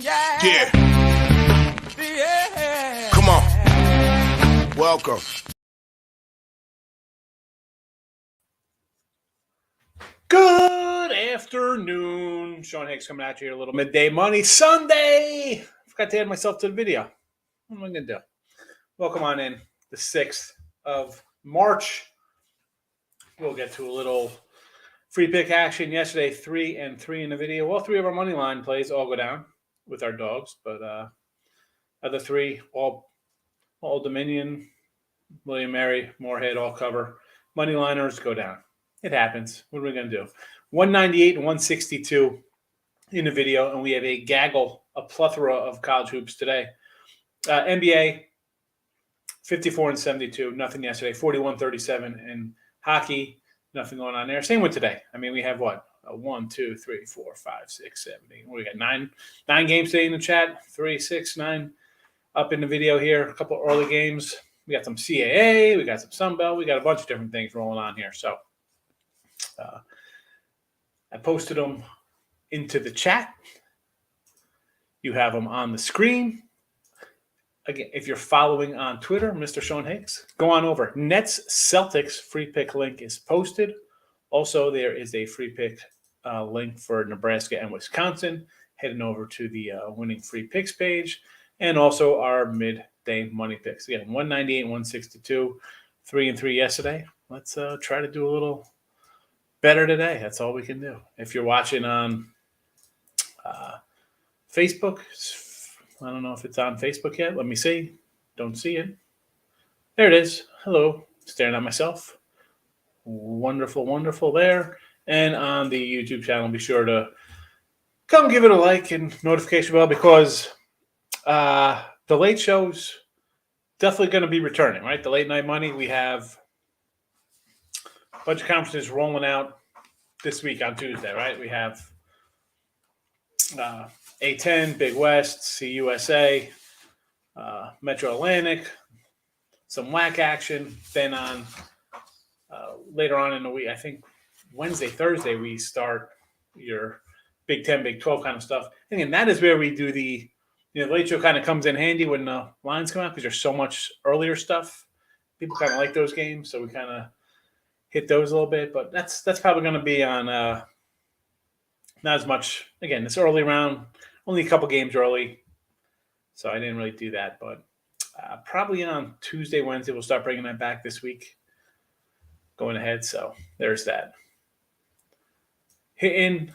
Yeah. Come on. Welcome. Good afternoon. Sean Hicks coming at you here, a little midday money Sunday. Forgot to add myself to the video. What am I going to do? Welcome on in, the 6th of March. We'll get to a little free pick action yesterday, 3 and 3 in the video. All three of our money line plays all go down with our dogs, but other three, all Dominion, William Mary, Moorhead, all cover. Money liners go down. It happens. What are we going to do? 198 and 162 in the video, and we have a plethora of college hoops today. NBA, 54 and 72, nothing yesterday. 41-37 in hockey, nothing going on there. Same with today. I mean, we have what? 1, 2, 3, 4, 5, 6, 7, 8. We got nine games today in the chat. 3, 6, 9 up in the video here. A couple early games. We got some CAA. We got some Sunbelt. We got a bunch of different things rolling on here. So I posted them into the chat. You have them on the screen. Again, if you're following on Twitter, Mr. Sean Hicks, go on over. Nets Celtics free pick link is posted. Also, there is a free pick link for Nebraska and Wisconsin. Heading over to the winning free picks page. And also our midday money picks. Again, 198, 162, 3 and 3 yesterday. Let's try to do a little better today. That's all we can do. If you're watching on Facebook, I don't know if it's on Facebook yet. Let me see. Don't see it. There it is. Hello. Staring at myself. Wonderful, wonderful there. And on the YouTube channel, be sure to come give it a like and notification bell because the late show's definitely going to be returning, right? The late night money, we have a bunch of conferences rolling out this week on Tuesday, right? We have A10, Big West, CUSA, Metro Atlantic, some WAC action. Then on later on in the week, I think Wednesday, Thursday, we start your Big 10, Big 12 kind of stuff. And again, that is where we do the late show kind of comes in handy when the lines come out because there's so much earlier stuff. People kind of like those games, so we kind of hit those a little bit. But that's probably going to be on not as much. Again, this early round, only a couple games early, so I didn't really do that. But probably on Tuesday, Wednesday, we'll start bringing that back this week. Going ahead, so there's that. Hitting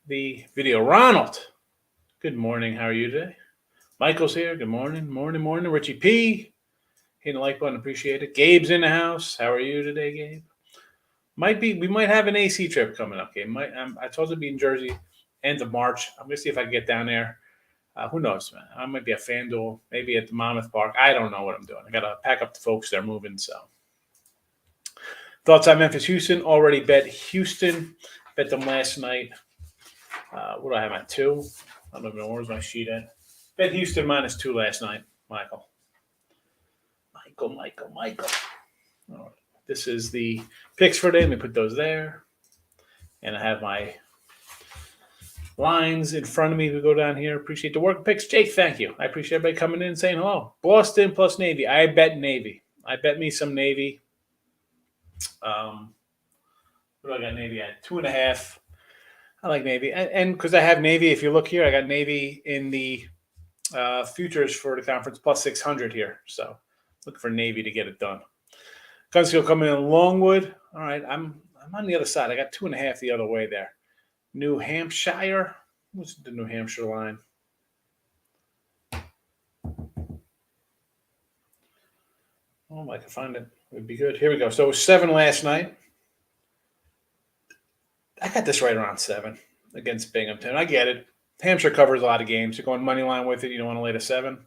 the video. Ronald, good morning. How are you today? Michael's here. Good morning. Morning. Richie P. Hitting the like button. Appreciate it. Gabe's in the house. How are you today, Gabe? We might have an AC trip coming up, Gabe. I told you to be in Jersey end of March. I'm going to see if I can get down there. Who knows, man? I might be at FanDuel, maybe at the Monmouth Park. I don't know what I'm doing. I got to pack up the folks that are moving, so. Thoughts on Memphis, Houston. Already bet Houston. Bet them last night. What do I have at 2? I don't even know. Where's my sheet at? Bet Houston -2 last night, Michael. All right. This is the picks for today. Let me put those there. And I have my lines in front of me. We go down here. Appreciate the work picks. Jake, thank you. I appreciate everybody coming in and saying hello. Boston plus Navy. I bet Navy. I bet me some Navy. What do I got Navy at? 2.5. I like Navy. And because I have Navy, if you look here, I got Navy in the futures for the conference plus 600 here. So looking for Navy to get it done. Gunskill coming in Longwood. All right, I'm on the other side. I got 2.5 the other way there. New Hampshire. What's the New Hampshire line? Oh, I can find it. It would be good. Here we go. So 7 last night. I got this right around 7 against Binghamton. I get it. Hampshire covers a lot of games. You're going money line with it. You don't want to lay to 7.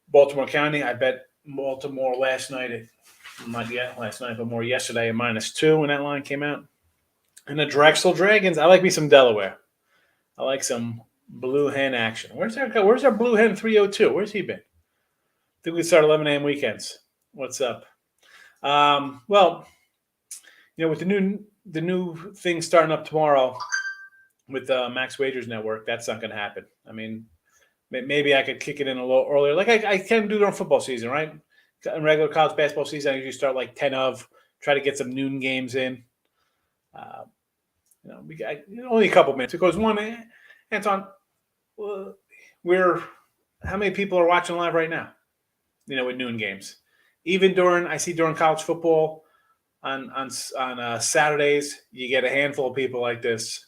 Baltimore County. I bet Baltimore last night. Not yet last night, but more yesterday at -2 when that line came out. And the Drexel Dragons. I like me some Delaware. I like some Blue Hen action. Where's our Blue Hen 302? Where's he been? I think we start 11 a.m. weekends. What's up? Well, with the new thing starting up tomorrow, with the Max Wagers Network, that's not going to happen. I mean, maybe I could kick it in a little earlier, like I can do during football season, right? In regular college basketball season, I usually start like 10 of, try to get some noon games in. We got only a couple minutes because one, Anton, how many people are watching live right now? With noon games, even during college football on Saturdays, you get a handful of people like this.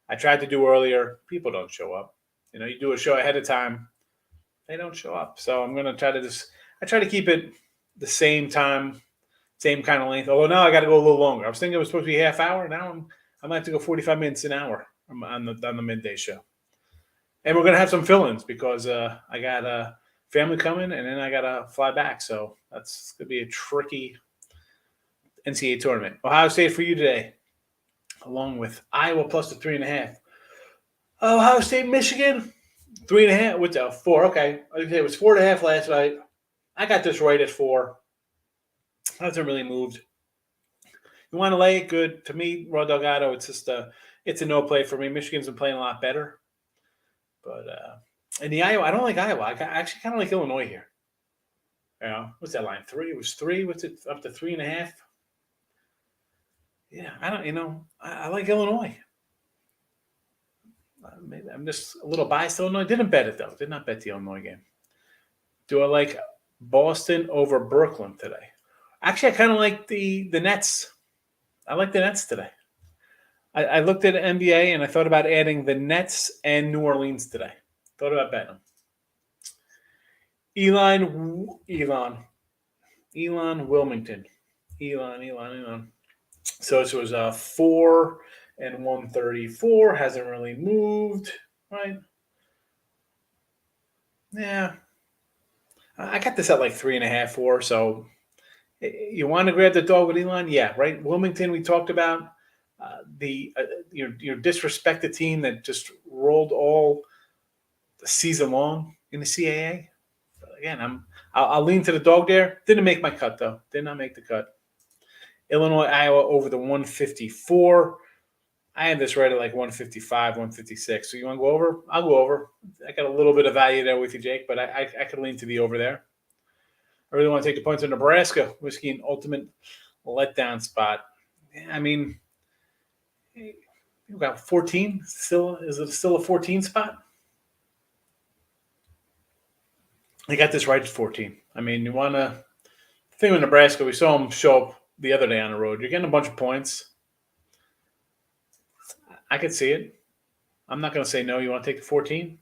I tried to do earlier. People don't show up. You do a show ahead of time, they don't show up. So I'm going to try to I try to keep it the same time, same kind of length. Although now I got to go a little longer. I was thinking it was supposed to be a half hour. Now I might have to go 45 minutes, an hour on the midday show. And we're going to have some fill-ins because I got a family coming and then I got to fly back. So that's going to be a tricky NCAA tournament. Ohio State for you today, along with Iowa plus the 3.5. Ohio State, Michigan, 3.5. What's that? 4. Okay. It was 4.5 last night. I got this right at 4. Hasn't really moved. You want to lay it? Good. To me, Raw Delgado, it's just it's a no play for me. Michigan's been playing a lot better. But in the Iowa, I don't like Iowa. I actually kind of like Illinois here. What's that line? 3? It was 3. What's it? Up to 3.5? Yeah, I don't, I like Illinois. Maybe I'm just a little biased to Illinois. Didn't bet it, though. Did not bet the Illinois game. Do I like Boston over Brooklyn today? Actually, I kind of like the Nets. I like the Nets today. I looked at NBA and I thought about adding the Nets and New Orleans today. Thought about betting them. Elon Wilmington. Elon. So this was 4 and 134. Hasn't really moved, right? Yeah. I got this at like 3.5, 4. So you want to grab the dog with Elon? Yeah, right. Wilmington, we talked about. Your disrespected team that just rolled all the season long in the CAA. But again, I'll lean to the dog there. Didn't make my cut though. Did not make the cut. Illinois, Iowa over the 154. I had this right at like 155, 156. So you want to go over? I'll go over. I got a little bit of value there with you, Jake, but I could lean to the over there. I really want to take the points of Nebraska. Whiskey an ultimate letdown spot. I mean, you got 14. Is it still a 14 spot? I got this right at 14. I mean, you want to – the thing with Nebraska, we saw them show up the other day on the road. You're getting a bunch of points. I could see it. I'm not going to say no. You want to take the 14?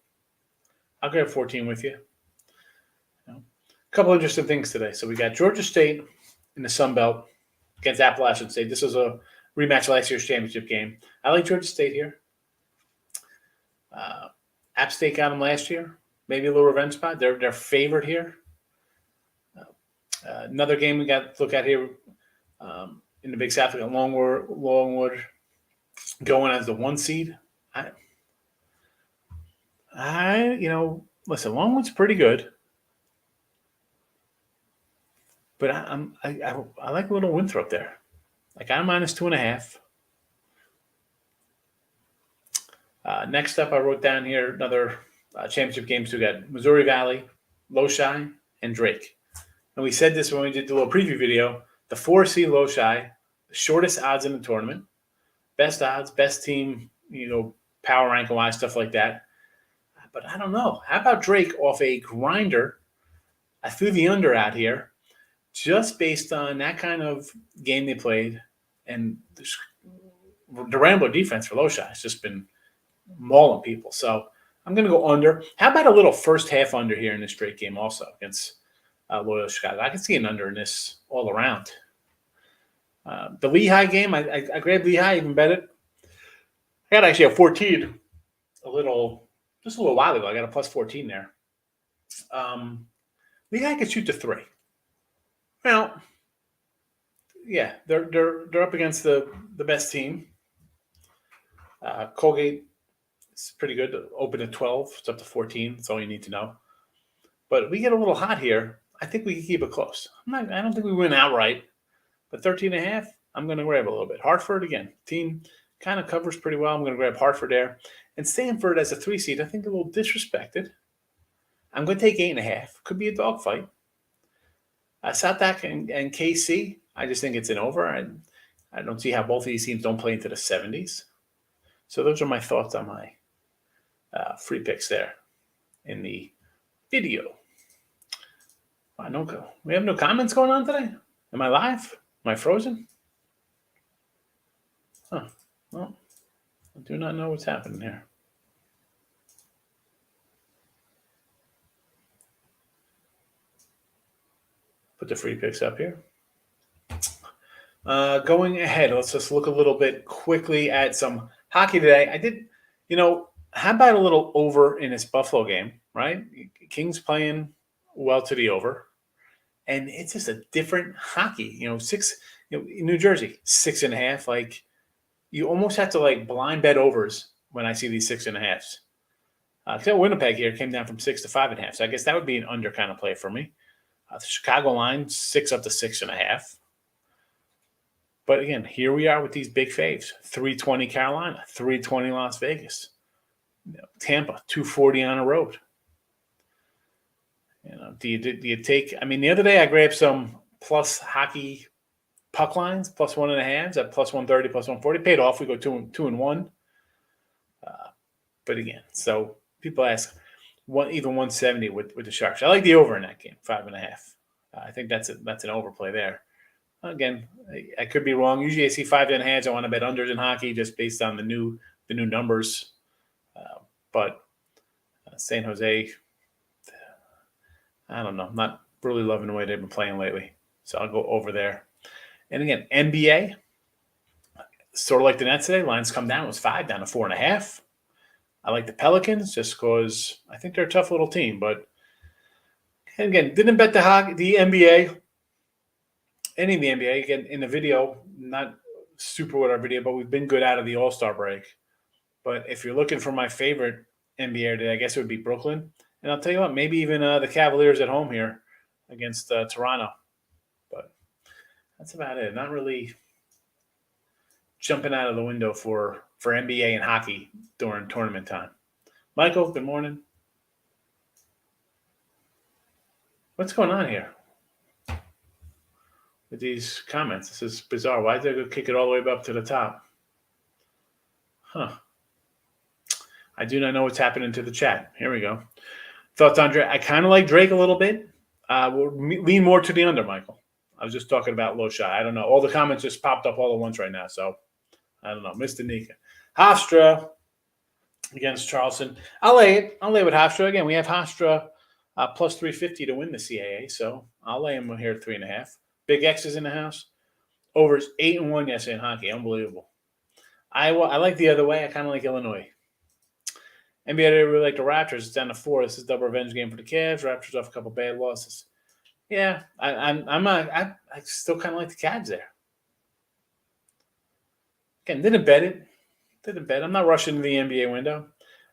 I'll grab 14 with you. A couple interesting things today. So we got Georgia State in the Sun Belt against Appalachian State. This is a rematch last year's championship game. I like Georgia State here. App State got them last year. Maybe a little revenge spot. They're favored here. Another game we got to look at here in the Big South. We got Longwood going as the 1 seed. Listen, Longwood's pretty good. But I like a little Winthrop there. Like I'm minus 2.5. Next up, I wrote down here another championship games. We got Missouri Valley, Loshi, and Drake. And we said this when we did the little preview video. The 4 seed Loshi, the shortest odds in the tournament, best odds, best team, power ranking wise, stuff like that. But I don't know. How about Drake off a grinder? I threw the under out here, just based on that kind of game they played, and the Rambler defense for Loshi has just been mauling people. So I'm going to go under. How about a little first half under here in this Drake game also against Loyola Chicago? I can see an under in this all around. The Lehigh game, I grabbed Lehigh, even bet it. I got actually a 14 just a little while ago. I got a plus 14 there. Lehigh could shoot to 3. Well, yeah, they're up against the best team. Colgate is pretty good. Open at 12. It's up to 14. That's all you need to know. But we get a little hot here. I think we can keep it close. I don't think we win outright. But 13.5, I'm going to grab a little bit. Hartford, again, team kind of covers pretty well. I'm going to grab Hartford there. And Stanford as a 3 seed, I think a little disrespected. I'm going to take 8.5. Could be a dogfight. South Dak and KC, I just think it's an over. I don't see how both of these teams don't play into the 70s. So those are my thoughts on my free picks there in the video. We have no comments going on today? Am I live? Am I frozen? Huh. Well, I do not know what's happening here. Put the free picks up here. Going ahead, let's just look a little bit quickly at some hockey today. I did, how about a little over in this Buffalo game, right? Kings playing well to the over. And it's just a different hockey. New Jersey, 6.5. Like, you almost have to, blind bet overs when I see these 6.5s. Except Winnipeg here came down from 6 to 5.5. So I guess that would be an under kind of play for me. The Chicago line, 6 up to 6.5. But again, here we are with these big faves. 320 Carolina, 320 Las Vegas. Tampa, 240 on the road. Do you take? I mean, the other day I grabbed some plus hockey puck lines, plus 1.5s at plus 130, plus 140. Paid off. We go 2-1. But again, so people ask, even 170 with the Sharks. I like the over in that game, 5.5. I think that's an overplay there. Again, I could be wrong. Usually I see 5.5s. I want to bet unders in hockey just based on the new numbers. But San Jose, I don't know. I'm not really loving the way they've been playing lately. So I'll go over there. And again, NBA, sort of like the Nets today. Lines come down. It was 5 down to 4.5. I like the Pelicans just because I think they're a tough little team. But again, didn't bet the NBA. Any of the NBA. Again, in the video, not super with our video, but we've been good out of the All-Star break. But if you're looking for my favorite NBA today, I guess it would be Brooklyn. And I'll tell you what, maybe even the Cavaliers at home here against Toronto. But that's about it. Not really jumping out of the window for NBA and hockey during tournament time. Michael, good morning. What's going on here with these comments? This is bizarre. Why did they go kick it all the way up to the top? Huh. I do not know what's happening to the chat. Here we go. Thoughts, Andre? I kind of like Drake a little bit. We'll lean more to the under, Michael. I was just talking about low shot. I don't know. All the comments just popped up all at once right now, so I don't know. Mr. Nika. Hofstra against Charleston. I'll lay it. I'll lay with Hofstra. Again, we have Hofstra plus 350 to win the CAA, so I'll lay him here at 3.5. Big X is in the house. Overs 8-1 yesterday in hockey. Unbelievable. Iowa, I like the other way. I kind of like Illinois. NBA, I really like the Raptors. It's down to 4. This is double revenge game for the Cavs. Raptors off a couple bad losses. Yeah, I still kind of like the Cavs there. Again, didn't bet it. I'm not rushing to the NBA window.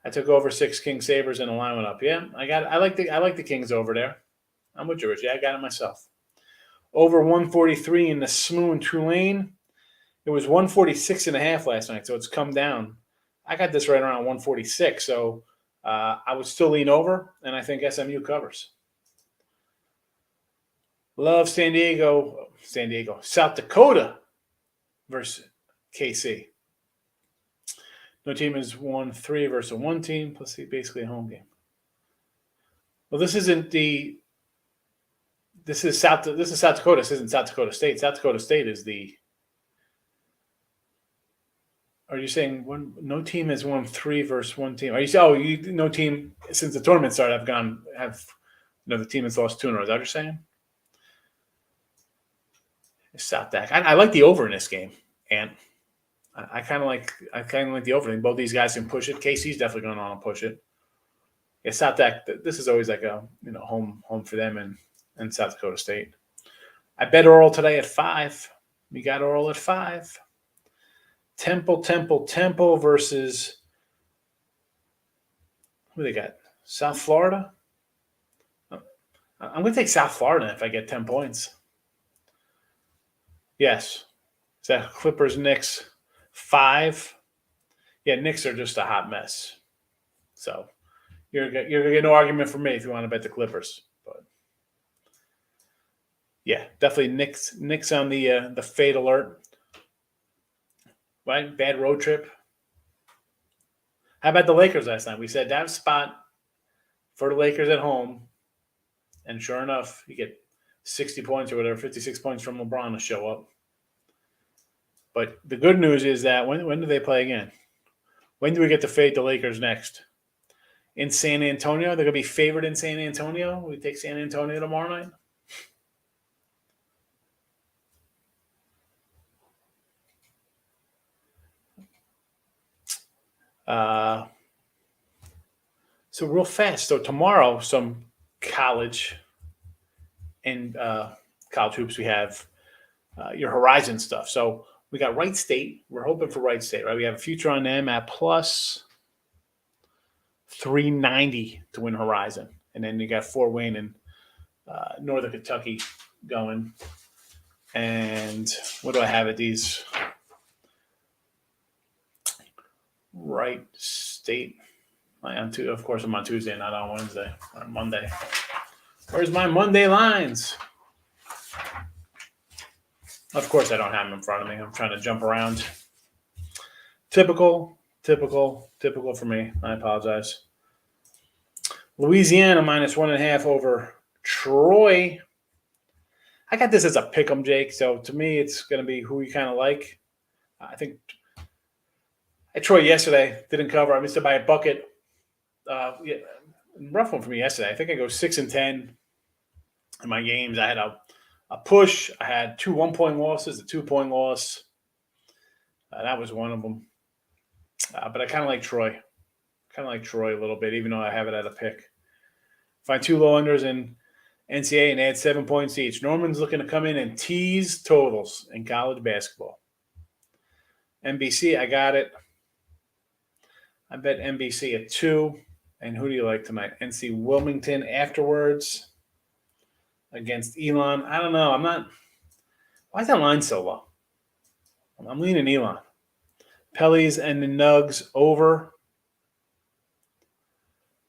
I took over 6 King Sabres and the line went up. Yeah, I like the Kings over there. I'm with you, Richie. I got it myself. Over 143 in the Smoon Tulane. It was 146.5 last night, so it's come down. I got this right around 146, so I would still lean over, and I think SMU covers. Love South Dakota versus KC. No team has won 3 versus a 1 team, plus basically a home game. Well, this is South Dakota. This isn't South Dakota State. South Dakota State is the. Are you saying no team has won 3 versus 1 team? Are you saying, no team since the tournament started the team has lost 2 in a row? Is that what you're saying? South Dak. I like the over in this game, and I kind of like the over. I think both these guys can push it. KC's definitely going on to push it. Yeah, South Dak. This is always like a home for them and South Dakota State. I bet Oral today at 5. We got Oral at 5. Temple versus who they got? South Florida. I'm going to take South Florida if I get 10 points. Yes. Is that Clippers Knicks 5 Yeah, Knicks are just a hot mess. So you're gonna get no argument from me if you want to bet the Clippers. But yeah, definitely Knicks on the fade alert. Right, bad road trip. How about the Lakers last night? We said that spot for the Lakers at home, and sure enough, you get 60 points or whatever, 56 points from LeBron to show up. But the good news is that when do they play again? When do we get to fade the Lakers next? In San Antonio? They're going to be favored in San Antonio? We take San Antonio tomorrow night? So real fast. So tomorrow, some college and college hoops. We have your Horizon stuff. So we got Wright State. We're hoping for Wright State, right? We have a future on them at plus 390 to win Horizon. And then you got Fort Wayne and Northern Kentucky going. And what do I have at these? Wright State. Of course, I'm on Tuesday, not on Wednesday or Monday. Where's my Monday lines? Of course, I don't have them in front of me. I'm trying to jump around. Typical for me. I apologize. Louisiana minus 1.5 over Troy. I got this as a pick 'em, Jake. So to me, it's going to be who you kind of like. I think at Troy yesterday didn't cover. I missed it by a bucket. Yeah, rough one for me yesterday. I think I go 6-10 in my games. I had a push. I had 2 1-point losses, a 2-point loss. That was one of them. But I kind of like Troy. A little bit, even though I have it at a pick. Find 2 low unders in NCAA and add 7 points each. Norman's looking to come in and tease totals in college basketball. NBC, I got it. I bet NBC at 2. And who do you like tonight? NC Wilmington afterwards against Elon. I don't know. I'm not. Why is that line so low? I'm leaning Elon. Pellies and the Nugs over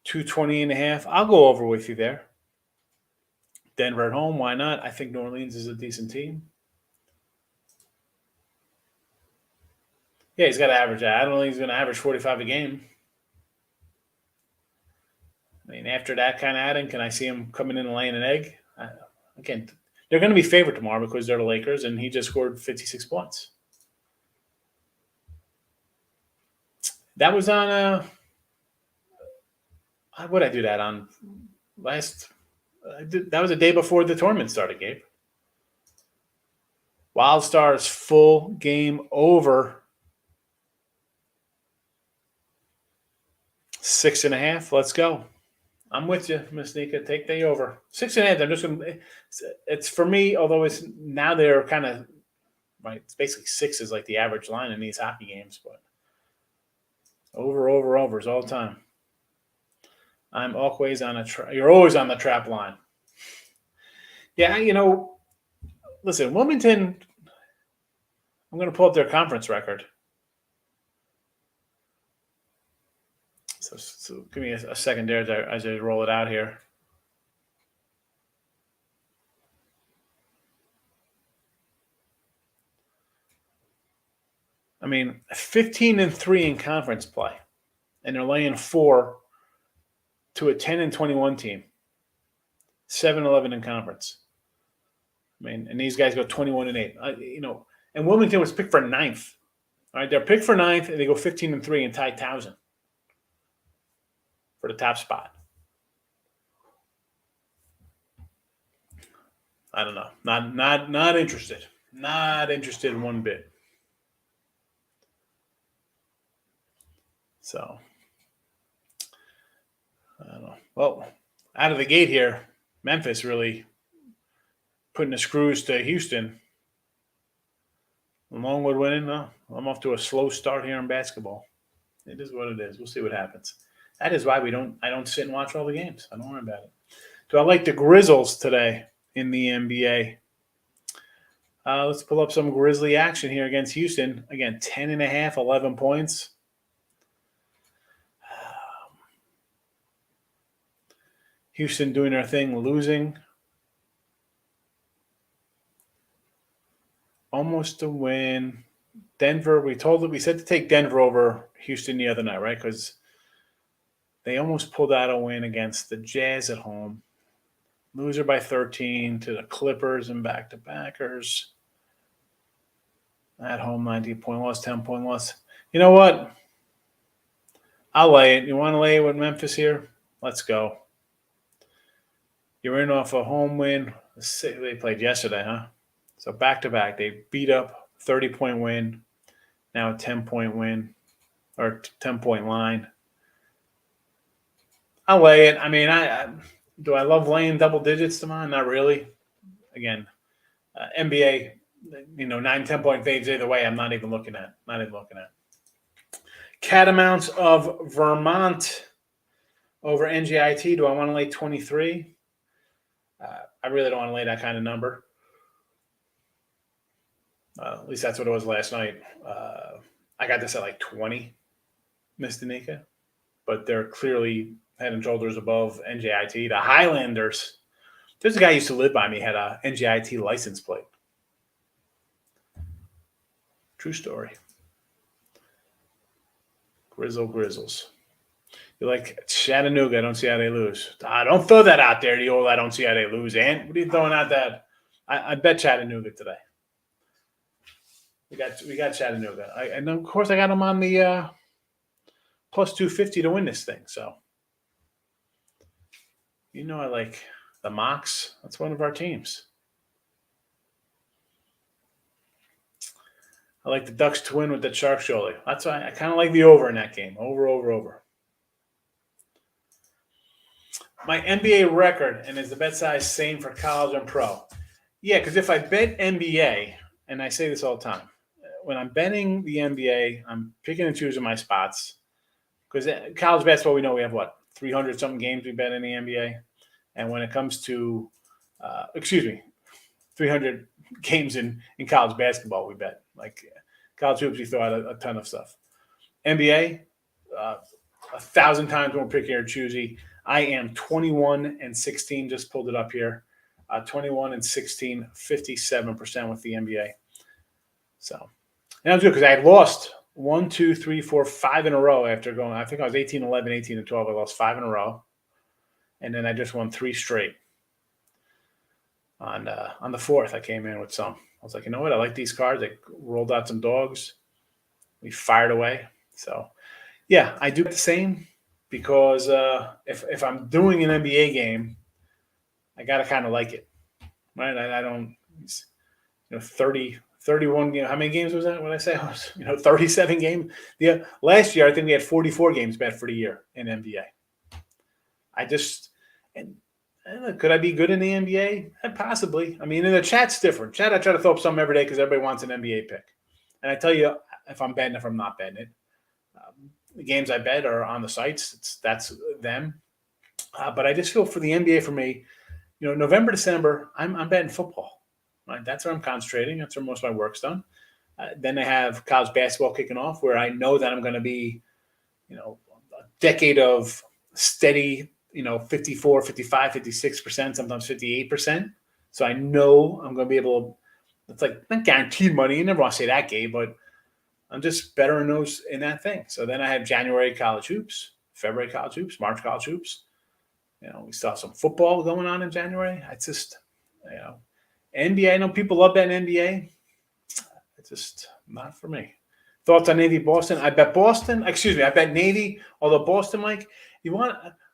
220.5. I'll go over with you there. Denver at home. Why not? I think New Orleans is a decent team. Yeah, he's got to average that. I don't think he's going to average 45 a game. I mean, after that kind of adding, can I see him coming in and laying an egg? Again, they're going to be favored tomorrow because they're the Lakers, and he just scored 56 points. That was on what did I do that on last? That was the day before the tournament started, Gabe. Wild Stars full game over 6.5. Let's go. I'm with you, Miss Nika. Take the over 6.5. I'm just going. It's for me. Although it's now they're kind of right. It's basically 6 is like the average line in these hockey games, but overs all the time. I'm always on you're always on the trap line. Yeah, listen, Wilmington. I'm going to pull up their conference record. So give me a second there as I roll it out here. I mean, 15-3 in conference play, and they're laying 4 to a 10-21 team. 7-11 in conference. I mean, and these guys go 21-8. And Wilmington was picked for 9th. All right, they're picked for 9th, and they go 15-3 and tie Towson for the top spot. I don't know. Not interested. Not interested in one bit. So, I don't know. Well, out of the gate here, Memphis really putting the screws to Houston. Longwood winning. No, I'm off to a slow start here in basketball. It is what it is. We'll see what happens. That is why I don't sit and watch all the games. I don't worry about it. Do I like the Grizzlies today in the NBA? Let's pull up some Grizzly action here against Houston. Again, 10.5, 11 points. Houston doing their thing, losing. Almost a win. Denver, we said to take Denver over Houston the other night, right? Because they almost pulled out a win against the Jazz at home. Loser by 13 to the Clippers and back-to-backers. At home, 19-point loss, 10-point loss. You know what? I'll lay it. You want to lay it with Memphis here? Let's go. You're in off a home win. They played yesterday, huh? So back-to-back. They beat up 30-point win. Now a 10-point win or 10-point line. I'll lay it. I mean, do I love laying double digits to mine? Not really. Again, NBA, 9, 10-point faves either way. I'm not even looking at. Catamounts of Vermont over NJIT. Do I want to lay 23? I really don't want to lay that kind of number. At least that's what it was last night. I got this at like 20, Miss Danica. But they're clearly head and shoulders above NJIT. The Highlanders. There's a guy who used to live by me, had a NJIT license plate. True story. Grizzles. You're like, Chattanooga, I don't see how they lose. Don't throw that out there, the old I don't see how they lose, Ant. What are you throwing out that? I bet Chattanooga today. We got Chattanooga. And of course I got them on the plus 250 to win this thing. So, I like the Mocs. That's one of our teams. I like the Ducks to win with the Sharks surely. That's why I kind of like the over in that game. Over. My NBA record, and is the bet size same for college and pro? Yeah, because if I bet NBA, and I say this all the time, when I'm betting the NBA, I'm picking and choosing my spots. Because college basketball, we know we have 300-something games we bet in the NBA. And when it comes to, 300 games in college basketball, we bet. Like college hoops, we throw out a ton of stuff. NBA, 1,000 times more picky or choosy. I am 21-16. Just pulled it up here. 21-16, 57% with the NBA. So, and that was good because I had lost 1, 2, 3, 4, 5 in a row after going. I think I was 18-11, 18-12. I lost 5 in a row, and then I just won 3 straight. On the 4th, I came in with some. I was like, you know what? I like these cards. I rolled out some dogs. We fired away. So, yeah, I do the same because if I'm doing an NBA game, I got to kind of like it, right? I don't, 31 games. How many games was that? What did I say? It was, 37 games. Yeah, last year I think we had 44 games bet for the year in NBA. Could I be good in the NBA? Possibly. I mean, in the chat's different. Chat, I try to throw up something every day because everybody wants an NBA pick. And I tell you if I'm betting, if I'm not betting it. The games I bet are on the sites. That's them. But I just feel for the NBA for me, November, December, I'm betting football. Right? That's where I'm concentrating. That's where most of my work's done. Then I have college basketball kicking off where I know that I'm going to be, a decade of steady, 54, 55, 56%, sometimes 58%. So I know I'm going to be able to, it's like not guaranteed money. You never want to say that, Gabe, but I'm just better in that thing. So then I have January college hoops, February college hoops, March college hoops. We still have some football going on in January. It's just, NBA. I know people love betting NBA. It's just not for me. Thoughts on Navy Boston? I bet Boston. I bet Navy. Although Boston, Mike,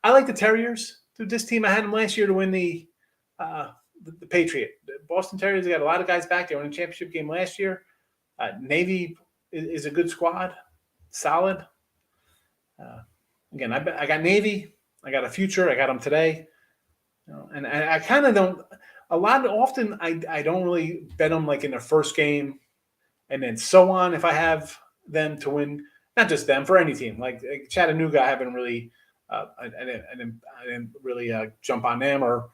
I like the Terriers. Dude, this team, I had them last year to win the Patriot. The Boston Terriers, they got a lot of guys back. They won a championship game last year. Navy is a good squad, solid. Again, I got Navy. I got a future. I got them today. And I kind of don't. Often I don't really bet them like in their first game, and then so on. If I have them to win, not just them, for any team like Chattanooga, I haven't really. I didn't really jump on them. Or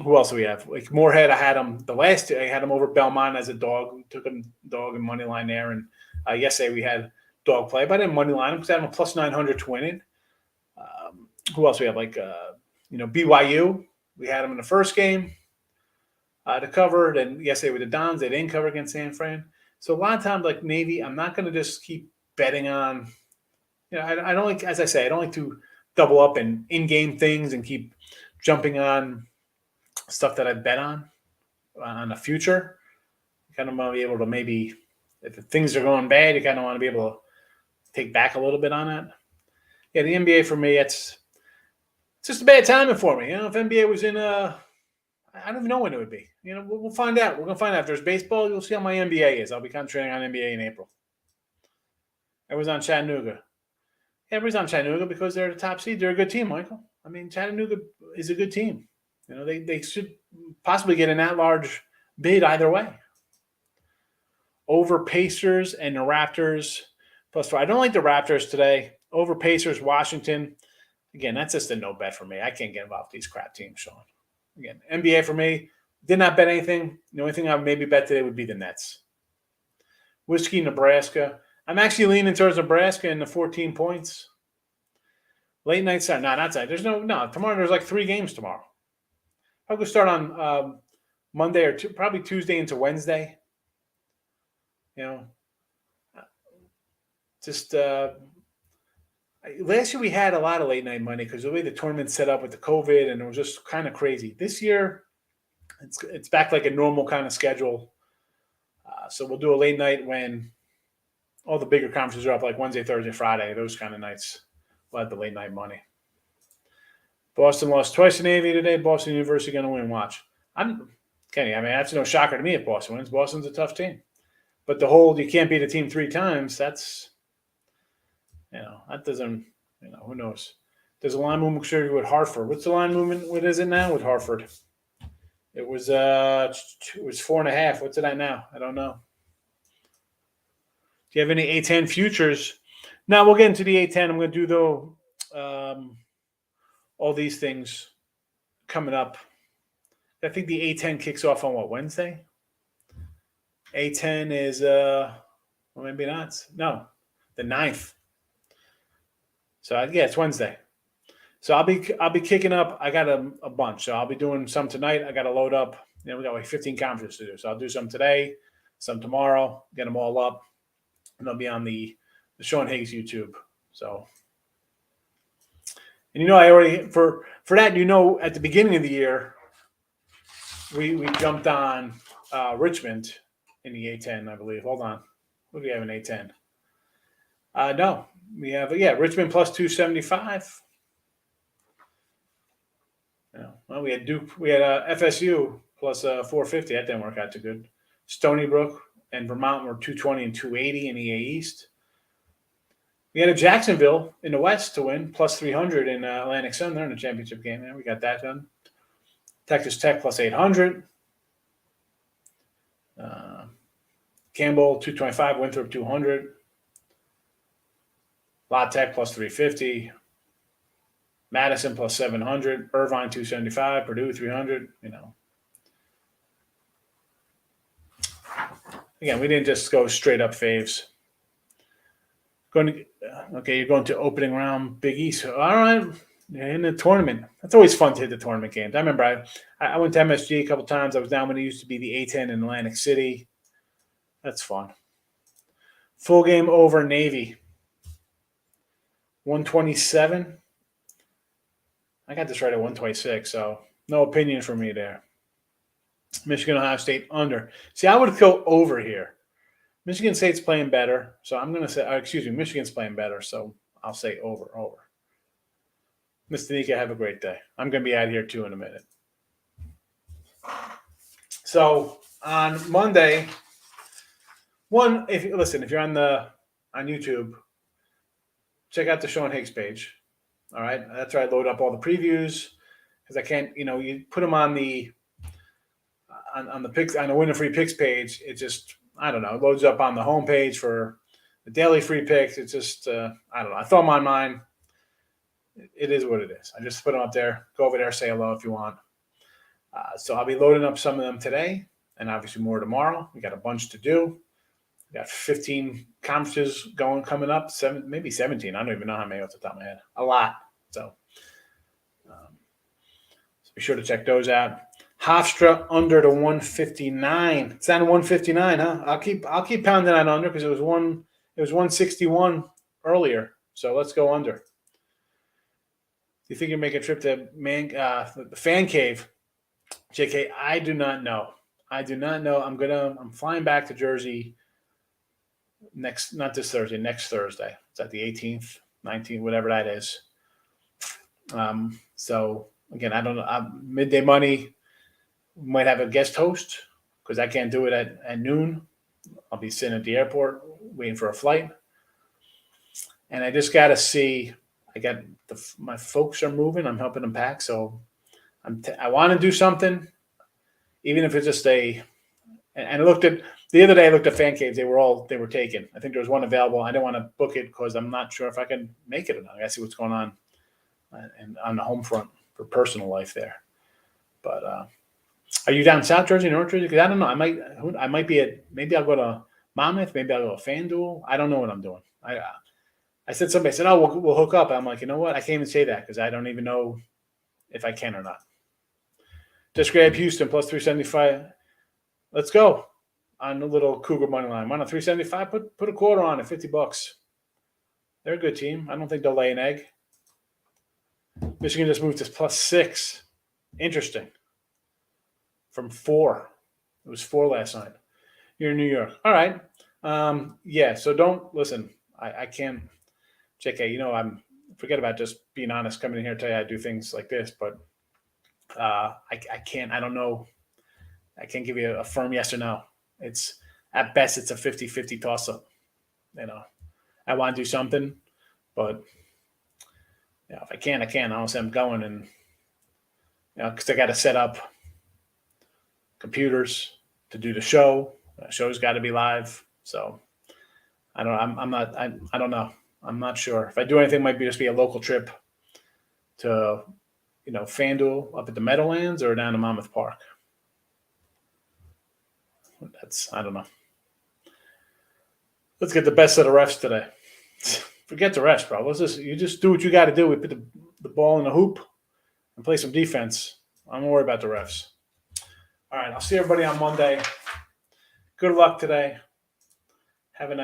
who else do we have? Like Moorhead, I had them the last year. I had them over Belmont as a dog. Took them dog and money line there. And yesterday we had dog play, but I didn't money line them because I had them plus 900 to win it. Who else we have? Like BYU, we had them in the first game to cover. Then yesterday with the Dons, they didn't cover against San Fran. So a lot of times, like Navy, I'm not going to just keep betting on. I don't like, as I say, I don't like to double up in-game things and keep jumping on stuff that I bet on the future. You kind of want to be able to maybe, if things are going bad, you kind of want to be able to take back a little bit on that. Yeah, the NBA for me, it's just a bad timing for me. If NBA was in I don't even know when it would be. We'll find out. We're going to find out. If there's baseball, you'll see how my NBA is. I'll be concentrating on NBA in April. Everyone's on Chattanooga. Everybody's on Chattanooga because they're the top seed. They're a good team, Michael. I mean, Chattanooga is a good team. They should possibly get an at-large bid either way. Over Pacers and the Raptors +4. I don't like the Raptors today. Over Pacers, Washington. Again, that's just a no bet for me. I can't get involved with these crap teams, Sean. Again, NBA for me, did not bet anything. The only thing I would maybe bet today would be the Nets. Whiskey, Nebraska. I'm actually leaning towards Nebraska in the 14 points. Late night start. No, not tonight. Tomorrow there's like 3 games tomorrow. I'll go start on Monday or probably Tuesday into Wednesday. Just last year we had a lot of late night money because the way the tournament's set up with the COVID, and it was just kind of crazy. This year, it's back like a normal kind of schedule. So we'll do a late night when all the bigger conferences are up, like Wednesday, Thursday, Friday, those kind of nights. We'll have the late night money. Boston lost twice to Navy today. Boston University going to win. Watch. Kenny, I mean, that's no shocker to me if Boston wins. Boston's a tough team. But the whole you can't beat a team 3 times, that's, that doesn't, who knows. There's a line movement with Hartford. What's the line movement? What is it now with Hartford? It was 4.5. What's it at now? I don't know. Do you have any A10 futures? Now we'll get into the A10. I'm going to do all these things coming up. I think the A10 kicks off on Wednesday? A10 is maybe not. No, the 9th. So it's Wednesday. So I'll be kicking up. I got a bunch. So I'll be doing some tonight. I got to load up. We got like 15 conferences to do. So I'll do some today, some tomorrow, get them all up, and they'll be on the Sean Higgs YouTube. So, and I already for that, at the beginning of the year, we jumped on Richmond in the A10, I believe. Hold on. What do we have in A10? No. We have, Richmond plus 275. Well, we had Duke. We had FSU plus 450. That didn't work out too good. Stony Brook and Vermont were 220 and 280 in EA East. We had a Jacksonville in the West to win, plus 300 in Atlantic Sun. They're in the championship game there. We got that done. Texas Tech plus 800. Campbell 225, Winthrop 200. La Tech plus 350. Madison plus 700. Irvine 275. Purdue 300. Again, we didn't just go straight up faves. You're going to opening round Big East. All right, in the tournament. That's always fun to hit the tournament games. I remember I went to MSG a couple times. I was down when it used to be the A10 in Atlantic City. That's fun. Full game over Navy. 127. I got this right at 126, so no opinion from me there. Michigan, Ohio State under. See, I would go over here. Michigan State's playing better, so I'm going to say, Michigan's playing better, so I'll say over. Mr. Nika, have a great day. I'm going to be out here too in a minute. So on Monday, if you're on YouTube, check out the Sean Higgs page. All right, that's where I load up all the previews because I can't, you put them on the picks on the Winning Free Picks page. It just, I don't know, it loads up on the homepage for the daily free picks. It's just, I don't know. I throw them on mine. It is what it is. I just put them up there. Go over there, say hello if you want. So I'll be loading up some of them today and obviously more tomorrow. We got a bunch to do. We got 15 conferences coming up, maybe 17. I don't even know how many off the top of my head. A lot. So Be sure to check those out. Hofstra under to 159. It's down to 159, huh? I'll keep pounding that under because it was 161 earlier. So let's go under. Do you think you'll make a trip to the fan cave? JK, I do not know. I'm flying back to Jersey not this Thursday, next Thursday. It's at the 18th, 19th, whatever that is. So again, I don't know. Midday Money might have a guest host because I can't do it at noon. I'll be sitting at the airport waiting for a flight. And I just got to see. My folks are moving. I'm helping them pack, so I want to do something, even if it's just and I looked at the other day. I looked at fan caves. They were taken. I think there was one available. I didn't want to book it because I'm not sure if I can make it or not. I got to see what's going on and on the home front for personal life there. But are you down South Jersey, North Jersey? Because I don't know. I might be maybe I'll go to Monmouth. Maybe I'll go to FanDuel. I don't know what I'm doing. I said somebody said, "Oh, we'll hook up." I'm like, you know what? I can't even say that because I don't even know if I can or not. Just grab Houston plus 375. Let's go on the little Cougar money line. Why not 375? Put a quarter on it, $50. They're a good team. I don't think they'll lay an egg. Michigan just moved to plus 6. Interesting. From 4. It was 4 last night. You're in New York. All right. Yeah, so don't listen. I can't. JK, forget about just being honest, coming in here to tell you I do things like this, but I can't. I don't know. I can't give you a firm yes or no. It's at best it's a 50-50 toss up. I want to do something, but if I can, I can. Honestly, I'm going and because I got to set up computers to do the show. The show's got to be live, so I don't know. I'm not sure. If I do anything, it might just be a local trip to, FanDuel up at the Meadowlands or down to Monmouth Park. I don't know. Let's get the best of the refs today. Forget the refs, bro. You just do what you got to do. We put the ball in the hoop and play some defense. I'm going to worry about the refs. All right. I'll see everybody on Monday. Good luck today.